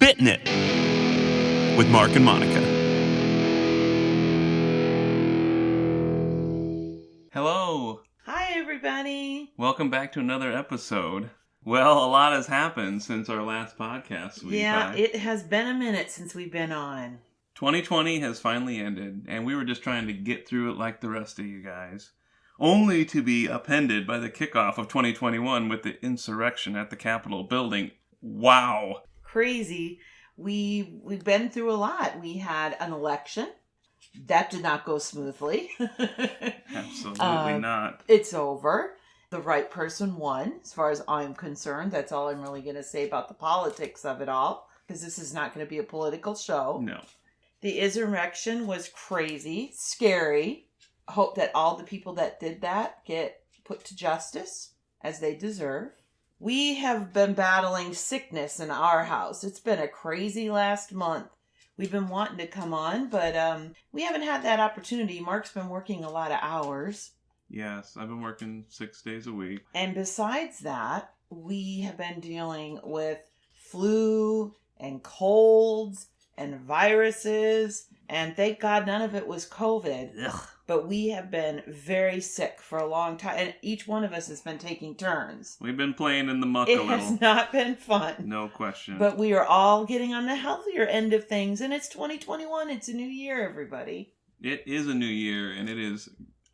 Spittin' It with Mark and Monica. Hello. Hi, everybody. Welcome back to another episode. Well, a lot has happened since our last podcast. It has been a minute since we've been on. 2020 has finally ended, and we were just trying to get through it like the rest of you guys. Only to be upended by the kickoff of 2021 with the insurrection at the Capitol building. Wow. Crazy. We've been through a lot. We had an election. That did not go smoothly. Absolutely not. It's over. The right person won, as far as I'm concerned. That's all I'm really going to say about the politics of it all, because this is not going to be a political show. No. The insurrection was crazy, scary. Hope that all the people that did that get put to justice, as they deserve. We have been battling sickness in our house. It's been a crazy last month. We've been wanting to come on, but we haven't had that opportunity. Mark's been working a lot of hours. Yes, I've been working 6 days a week. And besides that, we have been dealing with flu and colds and viruses. And thank God none of it was COVID. Ugh. But we have been very sick for a long time. And each one of us has been taking turns. We've been playing in the muck a It little. has not been fun. No question. But we are all getting on the healthier end of things. And it's 2021. It's a new year, everybody. It is a new year, and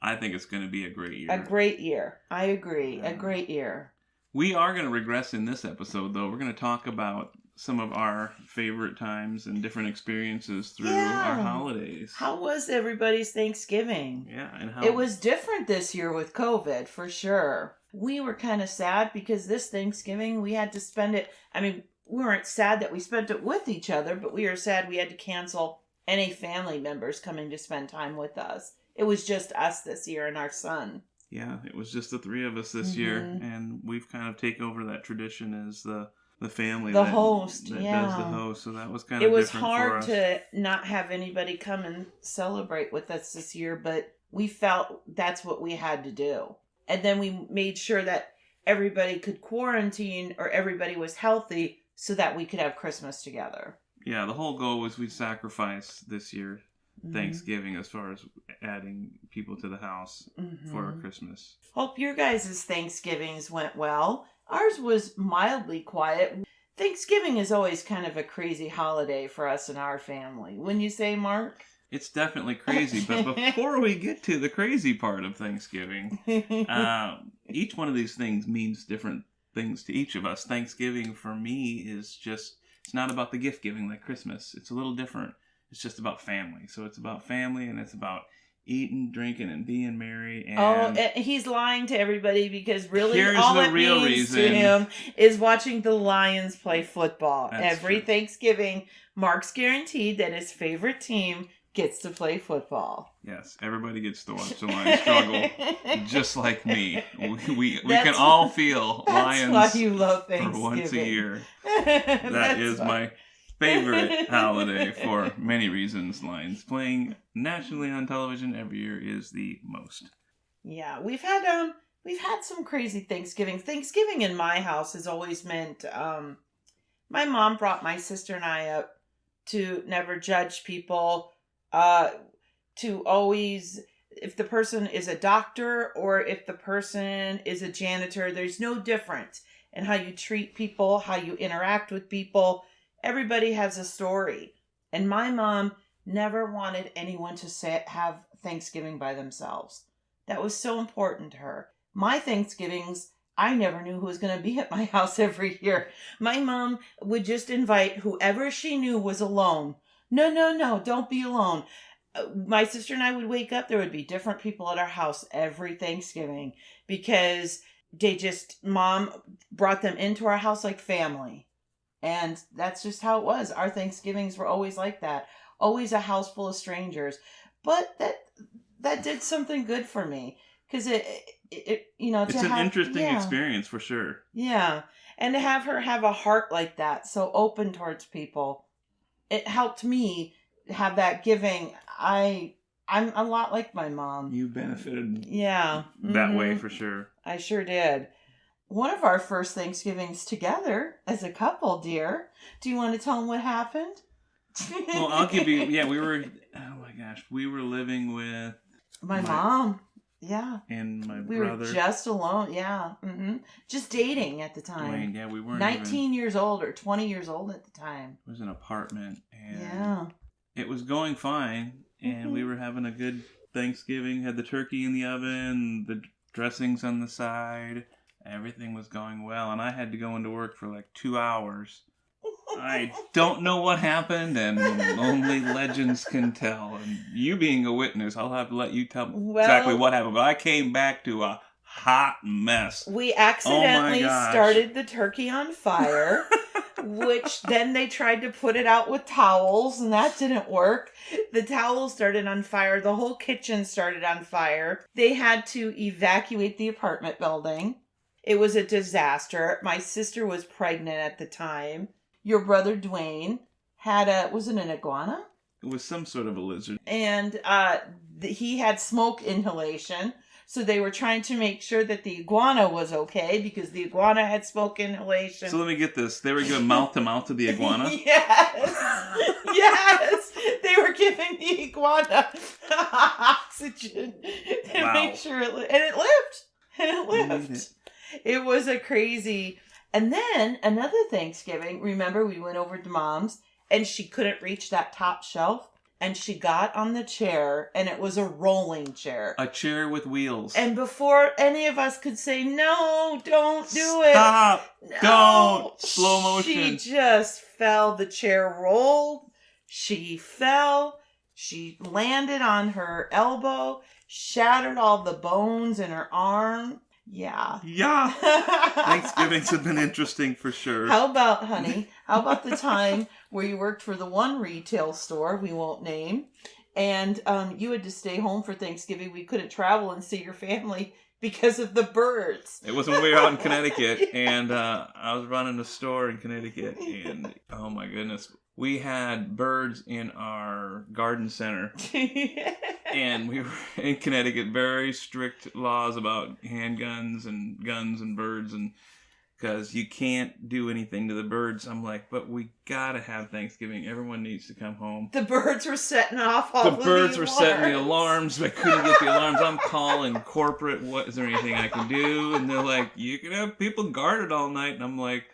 I think it's going to be a great year. A great year. I agree. A great year. We are going to regress in this episode, though. We're going to talk about some of our favorite times and different experiences through our holidays. How was everybody's Thanksgiving? Yeah, and how It was different this year with COVID, for sure. We were kind of sad because this Thanksgiving we had to spend it. I mean, we weren't sad that we spent it with each other, but we were sad we had to cancel any family members coming to spend time with us. It was just us this year and our son. Yeah, it was just the three of us this year, and we've kind of taken over that tradition as the family, the that host, does the host. So that was kind of it was different hard for us. to not have anybody come and celebrate with us this year, but we felt that's what we had to do. And then we made sure that everybody could quarantine or everybody was healthy so that we could have Christmas together. Yeah, the whole goal was we sacrifice this year Thanksgiving as far as adding people to the house for Christmas. Hope your guys' Thanksgivings went well. Ours was mildly quiet. Thanksgiving is always kind of a crazy holiday for us and our family. Wouldn't you say, Mark? It's definitely crazy, but before we get to the crazy part of Thanksgiving, each one of these things means different things to each of us. Thanksgiving for me is just, it's not about the gift giving like Christmas. It's a little different. It's just about family. So it's about family, and it's about eating, drinking, and being merry. And he's lying to everybody because really here's all the it real means reason. to him is watching the Lions play football. That's Every true. Thanksgiving, Mark's guaranteed that his favorite team gets to play football. Yes, everybody gets to watch the Lions struggle, just like me. We can all feel Lions why you love for Thanksgiving. once a year. That is my favorite holiday for many reasons. Lions playing nationally on television every year is the most. Yeah, we've had some crazy Thanksgiving. Thanksgiving in my house has always meant my mom brought my sister and I up to never judge people, to always, if the person is a doctor or if the person is a janitor, there's no difference in how you treat people, how you interact with people. Everybody has a story. And my mom never wanted anyone to have Thanksgiving by themselves. That was so important to her. My Thanksgivings, I never knew who was going to be at my house every year. My mom would just invite whoever she knew was alone. No, don't be alone. My sister and I would wake up, there would be different people at our house every Thanksgiving because mom brought them into our house like family. And that's just how it was. Our Thanksgivings were always like that. Always a house full of strangers. But that did something good for me. Because it's an interesting experience for sure. Yeah. And to have her have a heart like that, so open towards people, it helped me have that giving. I'm a lot like my mom. You benefited that way for sure. I sure did. one of our first Thanksgivings together as a couple, dear. Do you want to tell them what happened? Well, I'll give you. Yeah, we were. Oh my gosh, we were living with my mom. Yeah. And my we brother. We were just alone. Yeah. Mm-hmm. Just dating at the time. Dwayne, yeah, we weren't 19 years old or 20 years old at the time. It was an apartment. And yeah. It was going fine. And we were having a good Thanksgiving. Had the turkey in the oven, the dressings on the side. Everything was going well. And I had to go into work for like 2 hours. I don't know what happened, and only legends can tell. And you being a witness, I'll have to let you tell exactly what happened. But I came back to a hot mess. We accidentally started the turkey on fire, which then they tried to put it out with towels, and that didn't work. The towels started on fire. The whole kitchen started on fire. They had to evacuate the apartment building. It was a disaster. My sister was pregnant at the time. Your brother Dwayne had was it an iguana? It was some sort of a lizard. And he had smoke inhalation. So they were trying to make sure that the iguana was okay because the iguana had smoke inhalation. So let me get this. They were giving mouth to mouth to the iguana? Yes. Yes. They were giving the iguana oxygen to make sure it lived. And it lived. And it lived. It was a crazy... And then another Thanksgiving, remember we went over to Mom's and she couldn't reach that top shelf and she got on the chair and it was a rolling chair. A chair with wheels. And before any of us could say, no, don't do it. Stop. No. Don't. Slow motion. She just fell. The chair rolled. She fell. She landed on her elbow, shattered all the bones in her arm. Yeah. Yeah. Thanksgivings have been interesting for sure. How about, honey, the time where you worked for the one retail store we won't name, and you had to stay home for Thanksgiving. We couldn't travel and see your family because of the birds. It was when we were out in Connecticut, and I was running a store in Connecticut, and oh my goodness, we had birds in our garden center. And we were in Connecticut, very strict laws about handguns and guns and birds, and because you can't do anything to the birds. I'm like, but we gotta have Thanksgiving. Everyone needs to come home. The birds were setting off all the birds were setting the alarms. I couldn't get the alarms. I'm calling corporate. What is there anything I can do? And they're like, you can have people guarded all night. And I'm like,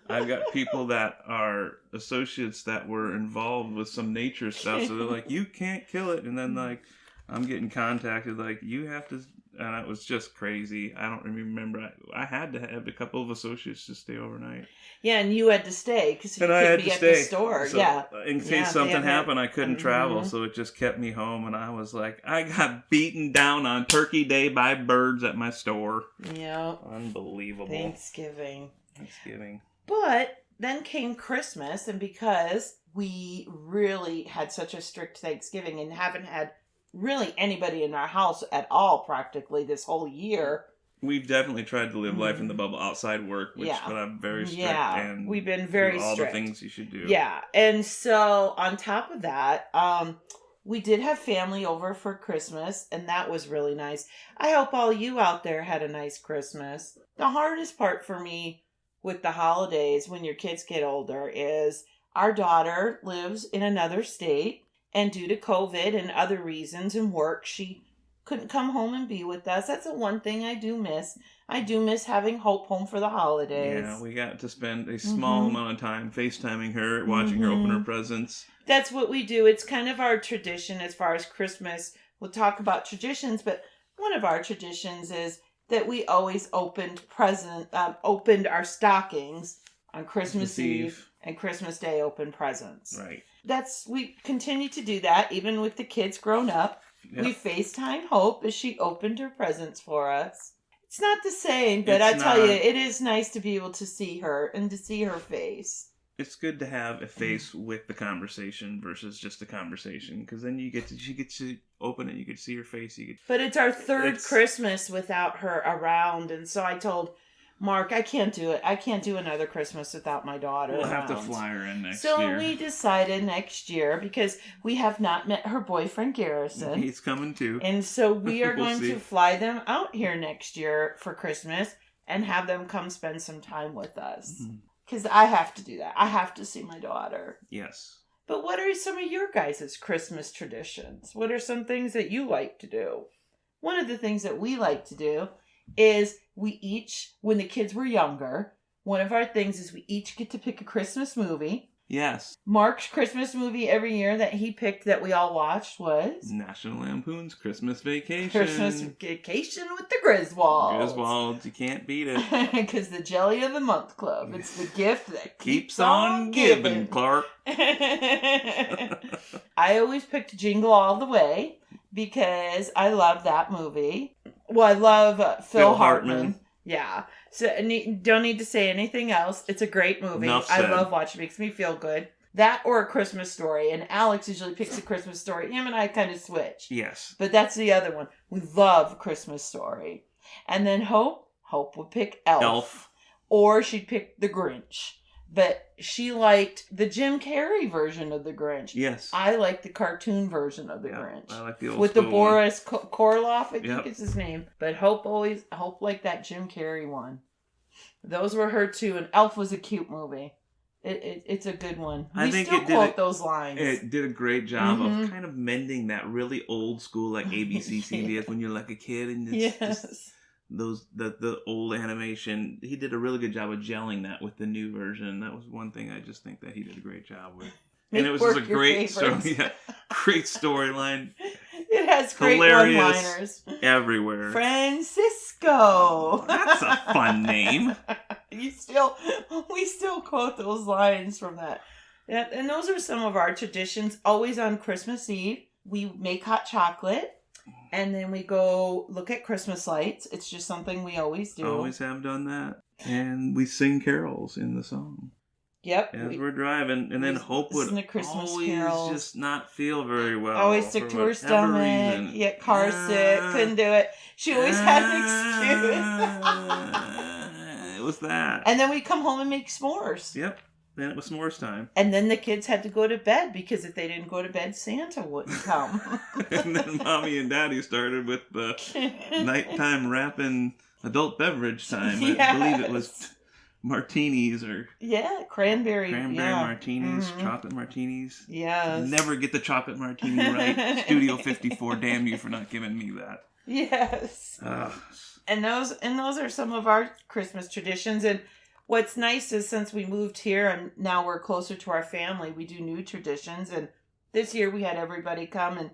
I've got people that are associates that were involved with some nature stuff. So they're like, you can't kill it. And then like, I'm getting contacted like, you have to, and it was just crazy. I don't remember. I had to have a couple of associates to stay overnight. Yeah, and you had to stay because you couldn't be at the store. So yeah. In case something happened, I couldn't travel, so it just kept me home. And I was like, I got beaten down on Turkey Day by birds at my store. Yeah. Unbelievable. Thanksgiving. But then came Christmas, and because we really had such a strict Thanksgiving and haven't had really anybody in our house at all practically this whole year. We've definitely tried to live life in the bubble outside work, but I'm very strict. Yeah, and we've been very all strict. The things you should do. Yeah, and so on top of that, we did have family over for Christmas, and that was really nice. I hope all you out there had a nice Christmas. The hardest part for me with the holidays when your kids get older is our daughter lives in another state. And due to COVID and other reasons and work, she couldn't come home and be with us. That's the one thing I do miss. I do miss having Hope home for the holidays. Yeah, we got to spend a small amount of time FaceTiming her, watching her open her presents. That's what we do. It's kind of our tradition as far as Christmas. We'll talk about traditions, but one of our traditions is that we always opened our stockings on Christmas Eve and Christmas Day, open presents. Right. We continue to do that even with the kids grown up. Yep. We FaceTime Hope as she opened her presents for us. It's not the same, but I tell you, it is nice to be able to see her and to see her face. It's good to have a face with the conversation versus just a conversation, because then you get to open it, you get to see her face. But it's our third Christmas without her around, and so I told Mark, I can't do it. I can't do another Christmas without my daughter. We'll have to fly her in next year. So we decided next year, because we have not met her boyfriend, Greyson. He's coming too. And so we are going to fly them out here next year for Christmas. and have them come spend some time with us. Because I have to do that. I have to see my daughter. Yes. But what are some of your guys' Christmas traditions? What are some things that you like to do? One of the things that we like to do is we each, when the kids were younger, one of our things is we each get to pick a Christmas movie. Yes. Mark's Christmas movie every year that he picked that we all watched was National Lampoon's Christmas Vacation. Christmas Vacation with the Griswolds. Griswolds, you can't beat it. Because the Jelly of the Month Club. It's the gift that Keeps on giving, Clark. I always picked Jingle All the Way because I love that movie. Well, I love Phil Hartman. Yeah. So don't need to say anything else. It's a great movie. I love watching it. It makes me feel good. That or A Christmas Story. And Alex usually picks A Christmas Story. Him and I kind of switch. Yes. But that's the other one. We love A Christmas Story. And then Hope would pick Elf. Or she'd pick The Grinch. But she liked the Jim Carrey version of The Grinch. Yes. I like the cartoon version of The Grinch. I like the old with school the Boris Karloff, I think Yep. is his name. But Hope liked that Jim Carrey one. Those were her two, and Elf was a cute movie. It's a good one. I think still it quote those lines. It did a great job of kind of mending that really old school like ABC CBS when you're like a kid and it's just the old animation. He did a really good job of gelling that with the new version. That was one thing I just think that he did a great job with. And it was just a great story. Yeah, great storyline. It has great one-liners everywhere. Francisco. That's a fun name. We still quote those lines from that. And those are some of our traditions. Always on Christmas Eve, we make hot chocolate. And then we go look at Christmas lights. It's just something we always do. Always have done that. And we sing carols in the song. Yep. As we're driving. And then Hope would always just not feel very well. Always sick to her stomach. Get car sick. Couldn't do it. She always had an excuse. It was that. And then we'd come home and make s'mores. Yep. Then it was s'mores time. And then the kids had to go to bed because if they didn't go to bed, Santa wouldn't come. And then Mommy and Daddy started with the nighttime wrapping adult beverage time. I believe it was martinis or... Yeah, cranberry martinis, chocolate martinis. Yes. Never get the chocolate martini right. Studio 54, damn you for not giving me that. Yes. And those are some of our Christmas traditions. And what's nice is since we moved here and now we're closer to our family, we do new traditions. And this year we had everybody come. And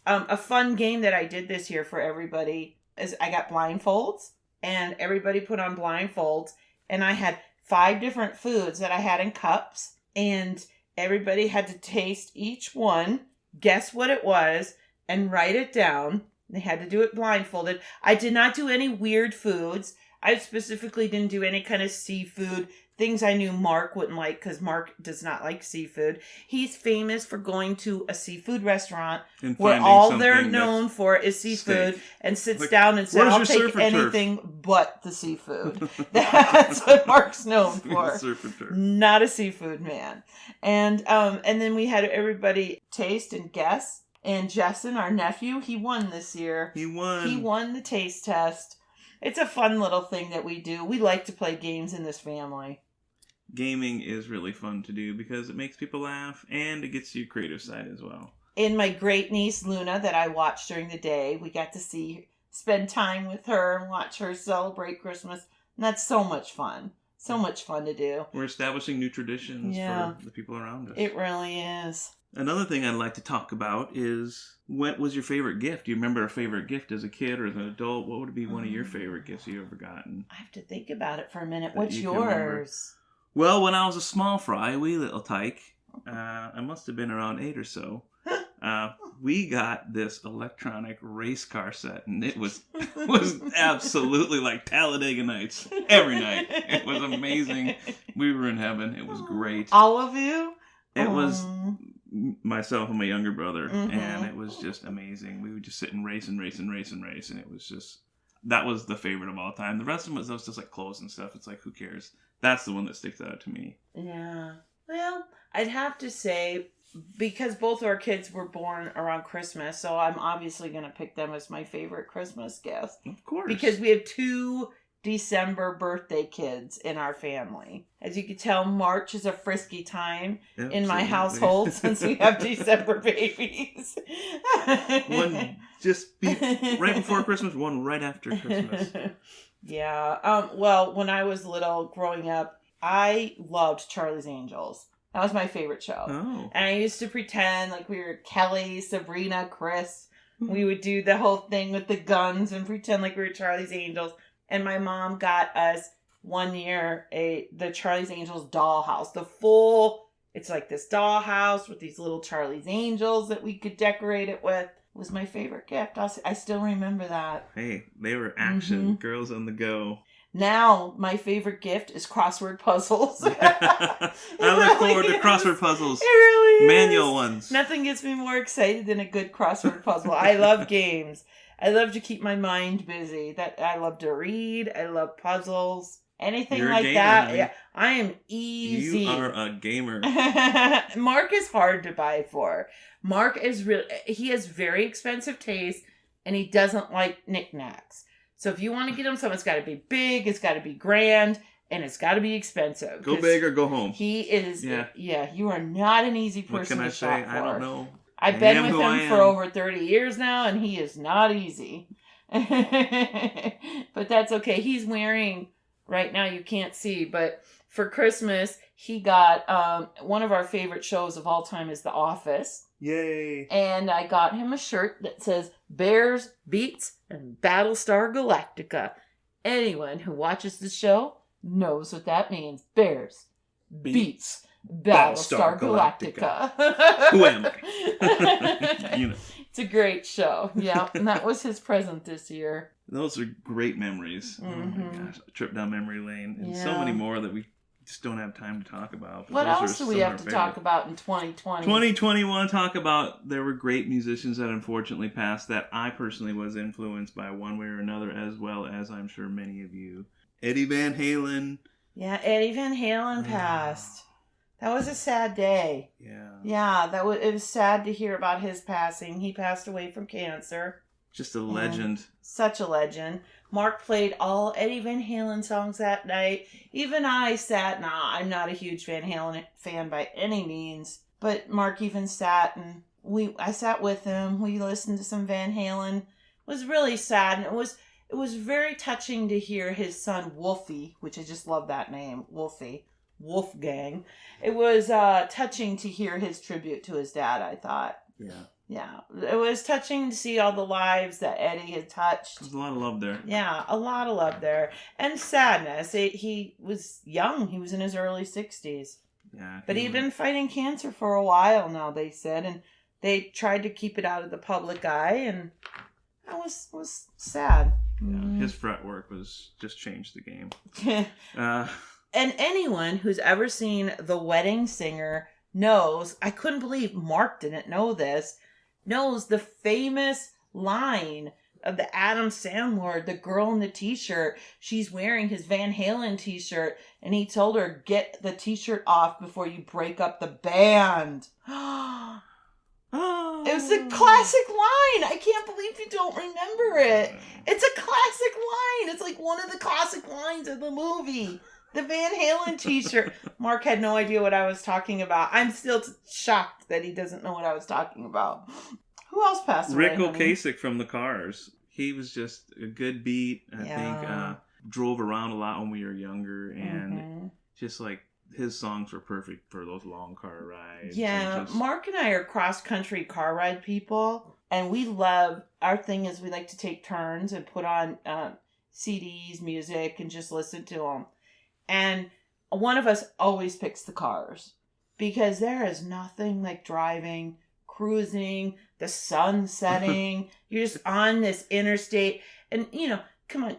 a fun game that I did this year for everybody is I got blindfolds. And everybody put on blindfolds. And I had 5 different foods that I had in cups. And everybody had to taste each one, guess what it was, and write it down. They had to do it blindfolded. I did not do any weird foods. I specifically didn't do any kind of seafood. Things I knew Mark wouldn't like because Mark does not like seafood. He's famous for going to a seafood restaurant where all they're known for is seafood and sits down and says, I'll take anything but the seafood. That's what Mark's known for. Not a seafood man. And then we had everybody taste and guess. And Jessen, our nephew, he won this year. He won the taste test. It's a fun little thing that we do. We like to play games in this family. Gaming is really fun to do because it makes people laugh and it gets to your creative side as well. And my great niece, Luna, that I watched during the day, we got to spend time with her and watch her celebrate Christmas. And that's so much fun. So much fun to do. We're establishing new traditions for the people around us. It really is. Another thing I'd like to talk about is, what was your favorite gift? Do you remember a favorite gift as a kid or as an adult? What would be one of your favorite gifts you ever gotten? I have to think about it for a minute. What's yours? Well, when I was a small fry, wee little tyke, I must have been around 8 or so, we got this electronic race car set, and it was absolutely like Talladega Nights every night. It was amazing. We were in heaven. It was great. All of you? It was myself and my younger brother, and it was just amazing. We would just sit and race, and it was just, that was the favorite of all time. The rest of them was just like clothes and stuff. It's like, who cares? That's the one that sticks out to me. Yeah. Well, I'd have to say, because both our kids were born around Christmas, so I'm obviously going to pick them as my favorite Christmas gift. Of course. Because we have 2 December birthday kids in our family. As you can tell, March is a frisky time in my household since we have December babies. One right before Christmas, one right after Christmas. Yeah. Well, when I was little, growing up, I loved Charlie's Angels. That was my favorite show. Oh. And I used to pretend like we were Kelly, Sabrina, Chris. We would do the whole thing with the guns and pretend like we were Charlie's Angels. And my mom got us one year the Charlie's Angels dollhouse. It's like this dollhouse with these little Charlie's Angels that we could decorate it with. It was my favorite gift. I still remember that. Hey, they were action girls on the go. Now, my favorite gift is crossword puzzles. I look forward to crossword puzzles. It really is. Manual ones. Nothing gets me more excited than a good crossword puzzle. I love games. I love to keep my mind busy. I love to read. I love puzzles. Anything You're a like gamer, that. man. Yeah, I am easy. You are a gamer. Mark is hard to buy for. Mark is he has very expensive taste, and he doesn't like knickknacks. So if you want to get him something, it's got to be big, it's got to be grand, and it's got to be expensive. Go big or go home. He is, yeah, you are not an easy person to shop for. What can I say? I don't know. I've been with him for over 30 years now, and he is not easy. But that's okay. He's wearing, right now you can't see, but for Christmas, he got, one of our favorite shows of all time is The Office. Yay. And I got him a shirt that says Bears, Beats, and Battlestar Galactica. Anyone who watches the show knows what that means. Bears, Beats, Battlestar Galactica. Who am I? You know. It's a great show. Yeah, and that was his present this year. Those are great memories. Oh my gosh, a trip down memory lane. And so many more that we just don't have time to talk about. What else do we have to talk about in 2020? 2020, want to talk about, there were great musicians that unfortunately passed that I personally was influenced by one way or another, as well as I'm sure many of you. Eddie Van Halen. Yeah, Eddie Van Halen passed. That was a sad day. Yeah. Yeah, it was sad to hear about his passing. He passed away from cancer. Just a legend. Such a legend. Mark played all Eddie Van Halen songs that night. Even I sat, I'm not a huge Van Halen fan by any means, but Mark even sat and I sat with him. We listened to some Van Halen. It was really sad, and it was very touching to hear his son Wolfie, which I just love that name, Wolfie, Wolfgang. It was touching to hear his tribute to his dad, I thought. Yeah. Yeah, it was touching to see all the lives that Eddie had touched. There's a lot of love there. Yeah, a lot of love there. And sadness. He was young. He was in his early 60s. Yeah. But he'd been fighting cancer for a while now, they said. And they tried to keep it out of the public eye. And that was sad. Yeah, his fretwork was just changed the game. And anyone who's ever seen The Wedding Singer knows, I couldn't believe Mark didn't know this, knows the famous line of the Adam Sandler, the girl in the t-shirt. She's wearing his Van Halen t-shirt, and he told her, get the t-shirt off before you break up the band. It was a classic line. I can't believe you don't remember it. It's a classic line. It's like one of the classic lines of the movie. The Van Halen t-shirt. Mark had no idea what I was talking about. I'm still shocked that he doesn't know what I was talking about. Who else passed away? Rick Ocasek from the Cars. He was just a good beat. I think drove around a lot when we were younger, and just like his songs were perfect for those long car rides. Yeah, Mark and I are cross-country car ride people, and we love, our thing is we like to take turns and put on CDs, music, and just listen to them. And one of us always picks the Cars, because there is nothing like driving, cruising, the sun setting. You're just on this interstate. And, come on,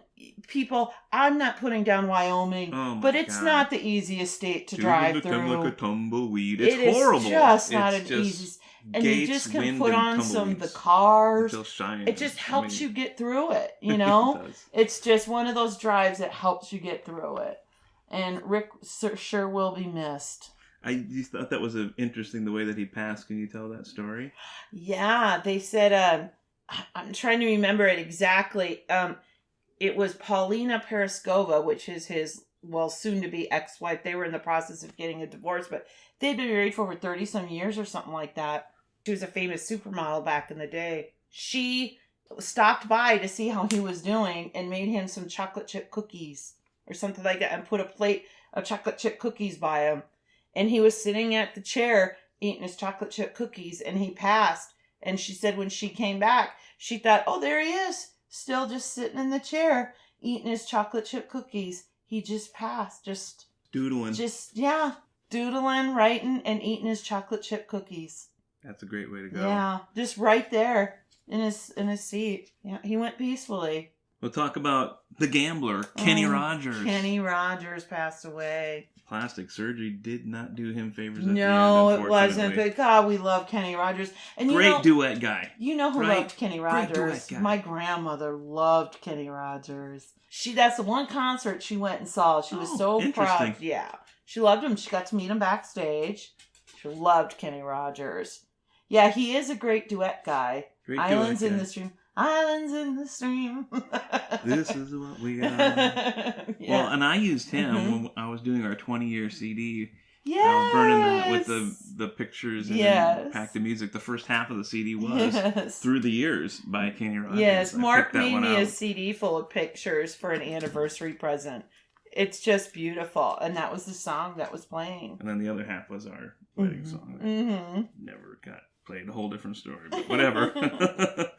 people, I'm not putting down Wyoming, but it's not the easiest state to drive through. Like a tumbleweed. It's horrible. It's just not an easy. And you just can put on some of the Cars. It just helps you get through it, It's just one of those drives that helps you get through it. And Rick sure will be missed. I just thought that was interesting, the way that he passed. Can you tell that story? Yeah, they said, I'm trying to remember it exactly. it was Paulina Paraskova, which is his, well, soon-to-be ex-wife. They were in the process of getting a divorce, but they'd been married for over 30-some years or something like that. She was a famous supermodel back in the day. She stopped by to see how he was doing and made him some chocolate chip cookies or something like that and put a plate of chocolate chip cookies by him. And he was sitting at the chair eating his chocolate chip cookies, and he passed. And she said when she came back, she thought, oh, there he is, still just sitting in the chair eating his chocolate chip cookies. He just passed. Just doodling. Doodling, writing, and eating his chocolate chip cookies. That's a great way to go. Yeah, just right there in his seat. Yeah, he went peacefully. We'll talk about the gambler, Kenny Rogers. Kenny Rogers passed away. Plastic surgery did not do him favors at No, the end, it wasn't. But God, we love Kenny Rogers. And great duet guy. You know who loved Kenny Rogers? Great duet guy. My grandmother loved Kenny Rogers. That's the one concert she went and saw. She was so proud. Yeah. She loved him. She got to meet him backstage. She loved Kenny Rogers. Yeah, he is a great duet guy. Islands in the Stream. Islands in the Stream. This is what we got. Yeah. Well, and I used him when I was doing our 20-year CD. Yes. I was burning that with the pictures and then packed the music. The first half of the CD was Through the Years by Kenny Rogers. Yes, Mark made me a CD full of pictures for an anniversary present. It's just beautiful. And that was the song that was playing. And then the other half was our wedding song. Never got played. A whole different story, but whatever.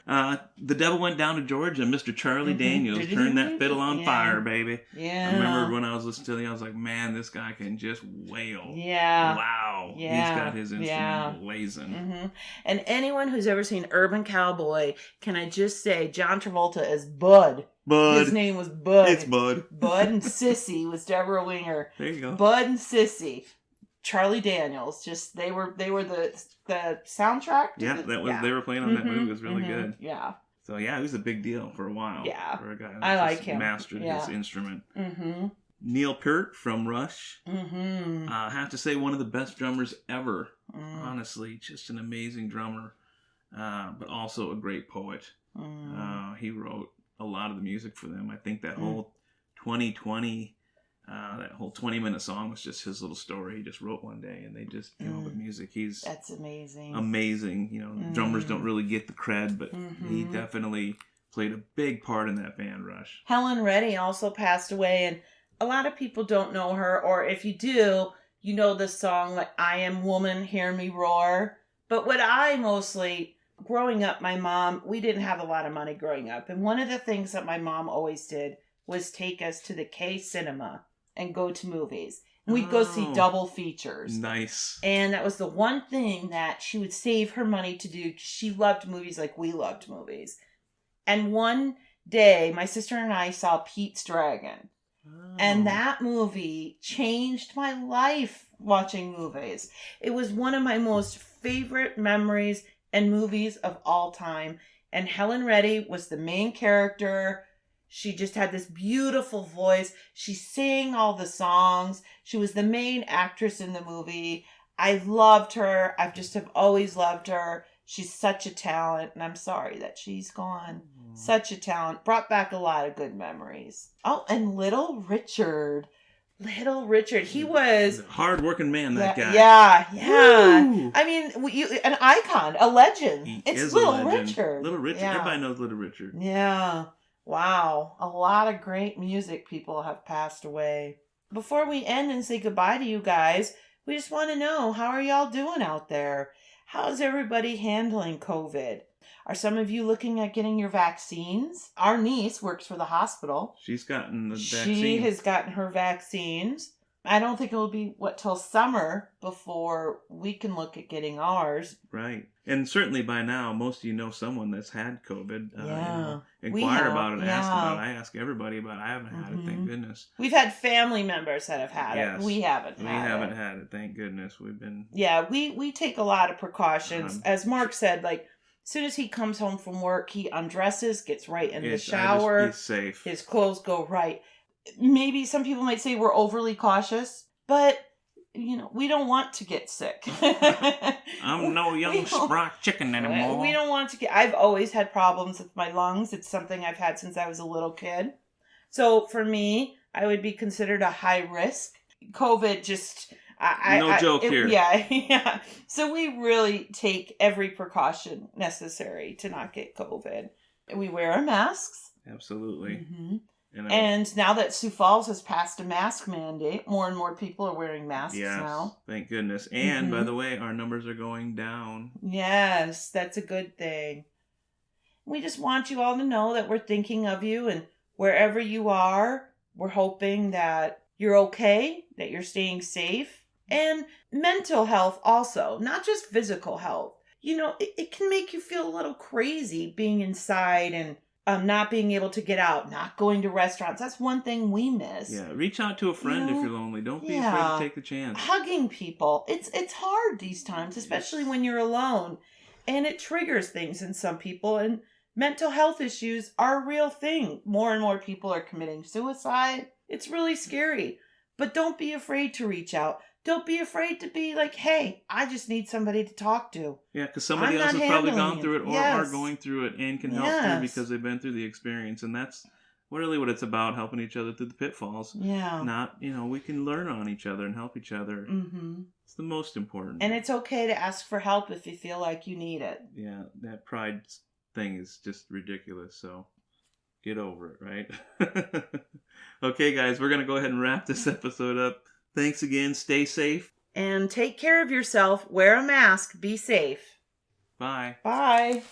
The Devil Went Down to Georgia. Mr. Charlie Daniels turned that fiddle on fire, baby. Yeah. I remember when I was listening to him, I was like, man, this guy can just wail. Yeah. Wow. Yeah. He's got his instrument blazing. And anyone who's ever seen Urban Cowboy, can I just say, John Travolta is Bud. His name was Bud. It's Bud. Bud and Sissy was Deborah Winger. There you go. Bud and Sissy. Charlie Daniels, just they were the soundtrack. Yeah, they were playing on that movie. It was really good. Yeah. So yeah, it was a big deal for a while. Yeah. For a guy I like him. Mastered his instrument. Neil Peart from Rush. I have to say, one of the best drummers ever. Honestly, just an amazing drummer, but also a great poet. He wrote a lot of the music for them. I think that whole 2020. That whole 20-minute song was just his little story. He just wrote one day, and they just came up with music. That's amazing. Amazing. You know, drummers don't really get the cred, but he definitely played a big part in that band, Rush. Helen Reddy also passed away, and a lot of people don't know her, or if you do, you know the song like "I Am Woman, Hear Me Roar." But what I mostly, growing up, my mom, we didn't have a lot of money growing up, and one of the things that my mom always did was take us to the K Cinema and go to movies. And we'd go see double features. Nice. And that was the one thing that she would save her money to do. She loved movies like we loved movies. And one day, my sister and I saw Pete's Dragon. And that movie changed my life watching movies. It was one of my most favorite memories and movies of all time. And Helen Reddy was the main character. She just had this beautiful voice. She sang all the songs. She was the main actress in the movie. I loved her. Have always loved her. She's such a talent, and I'm sorry that she's gone. Such a talent. Brought back a lot of good memories. Oh, and Little Richard. He was a hard-working man, that guy. Yeah. Woo! I mean, an icon, a legend. It's Little Richard. Little Richard. Yeah. Everybody knows Little Richard. Yeah. Wow, a lot of great music people have passed away. Before we end and say goodbye to you guys, we just want to know, how are y'all doing out there? How's everybody handling COVID? Are some of you looking at getting your vaccines? Our niece works for the hospital. She's gotten the vaccine. She has gotten her vaccines. I don't think it will be, till summer before we can look at getting ours. Right. And certainly by now, most of you know someone that's had COVID. Inquire about it, ask about it. I ask everybody about it. I haven't had it, thank goodness. We've had family members that have had it. We haven't had it, thank goodness. We've been... Yeah, we take a lot of precautions. As Mark said, like, as soon as he comes home from work, he undresses, gets right in the shower. He's safe. His clothes go right. Maybe some people might say we're overly cautious, but, we don't want to get sick. I'm no young sprock chicken anymore. We don't want to I've always had problems with my lungs. It's something I've had since I was a little kid. So for me, I would be considered a high risk. COVID just... No joke here. Yeah, yeah. So we really take every precaution necessary to not get COVID. We wear our masks. Absolutely. Mm-hmm. And now that Sioux Falls has passed a mask mandate, more and more people are wearing masks now. Thank goodness. And by the way, our numbers are going down. Yes, that's a good thing. We just want you all to know that we're thinking of you, and wherever you are, we're hoping that you're okay, that you're staying safe. And mental health also, not just physical health. You know, it can make you feel a little crazy being inside and not being able to get out, not going to restaurants. That's one thing we miss. Yeah, reach out to a friend if you're lonely. Don't be afraid to take the chance. Hugging people. It's hard these times, especially when you're alone. And it triggers things in some people. And mental health issues are a real thing. More and more people are committing suicide. It's really scary. But don't be afraid to reach out. Don't be afraid to be like, hey, I just need somebody to talk to. Yeah, because somebody else has probably gone through it or are going through it and can help through because they've been through the experience. And that's really what it's about, helping each other through the pitfalls. Yeah. Not, we can learn on each other and help each other. Mm-hmm. It's the most important. And it's okay to ask for help if you feel like you need it. Yeah, that pride thing is just ridiculous. So get over it, right? Okay, guys, we're going to go ahead and wrap this episode up. Thanks again. Stay safe. And take care of yourself. Wear a mask. Be safe. Bye. Bye.